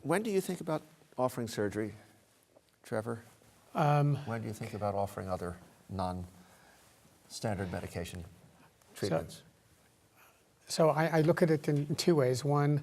When do you think about offering surgery, Trevor? When do you think about offering other non-standard medication treatments? So I look at it in two ways. One,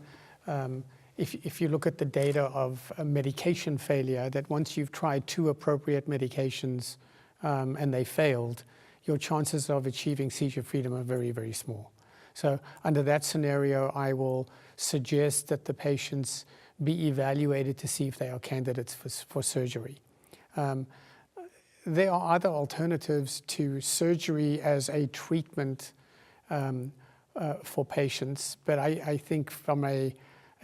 if you look at the data of medication failure, that once you've tried 2 appropriate medications and they failed, your chances of achieving seizure freedom are very, very small. So under that scenario, I will suggest that the patients be evaluated to see if they are candidates for surgery. There are other alternatives to surgery as a treatment for patients, but I think from a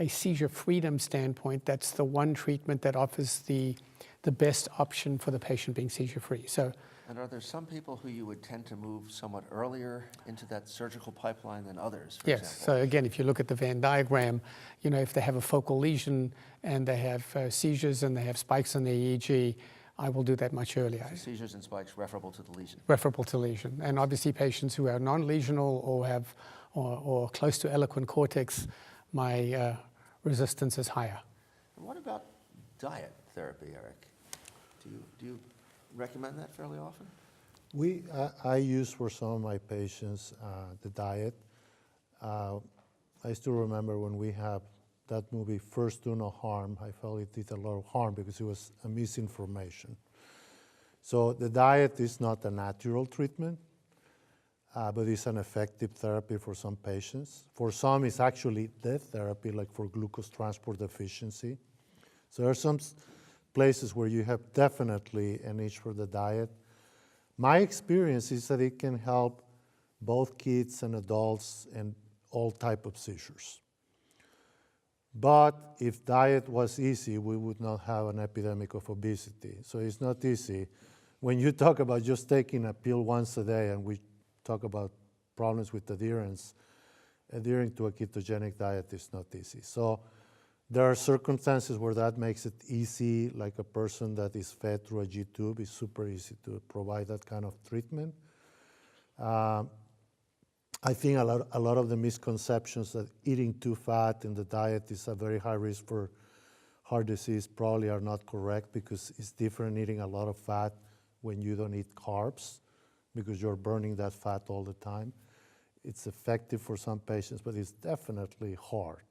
seizure freedom standpoint, that's the one treatment that offers the best option for the patient being seizure free. So, and are there some people who you would tend to move somewhat earlier into that surgical pipeline than others, for yes, example? so again, if you look at the Venn diagram, you know, if they have a focal lesion and they have seizures and they have spikes on the EEG, I will do that much earlier. So seizures and spikes referable to the lesion. Referable to lesion. And obviously patients who are non-lesional or have or close to eloquent cortex, my resistance is higher. And what about diet therapy, Eric? Do you recommend that fairly often? I use for some of my patients the diet. I still remember when we had that movie, First Do No Harm. I felt it did a lot of harm because it was a misinformation. So the diet is not a natural treatment, but it's an effective therapy for some patients. For some, it's actually the therapy, like for glucose transport deficiency. So there are some places where you have definitely a niche for the diet. My experience is that it can help both kids and adults and all type of seizures. But if diet was easy, we would not have an epidemic of obesity. So it's not easy. When you talk about just taking a pill once a day, and we talk about problems with adherence, adhering to a ketogenic diet is not easy. So there are circumstances where that makes it easy, like a person that is fed through a G-tube. It's super easy to provide that kind of treatment. I think a lot of the misconceptions that eating too fat in the diet is a very high risk for heart disease probably are not correct, because it's different eating a lot of fat when you don't eat carbs, because you're burning that fat all the time. It's effective for some patients, but it's definitely hard.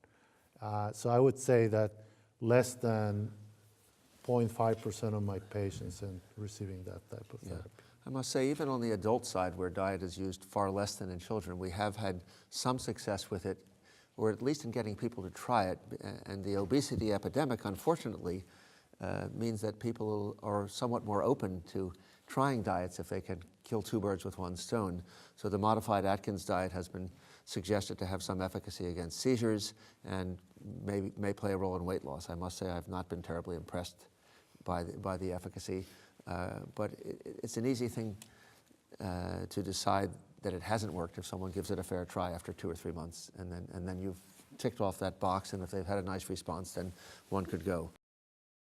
So I would say that less than 0.5% of my patients are receiving that type of therapy. I must say, even on the adult side, where diet is used far less than in children, we have had some success with it, or at least in getting people to try it. And the obesity epidemic, unfortunately, means that people are somewhat more open to trying diets if they can kill 2 birds with 1 stone. So the modified Atkins diet has been suggested to have some efficacy against seizures and may play a role in weight loss. I must say I've not been terribly impressed by the efficacy. But it's an easy thing to decide that it hasn't worked if someone gives it a fair try after 2 or 3 months, and then you've ticked off that box, and if they've had a nice response, then one could go.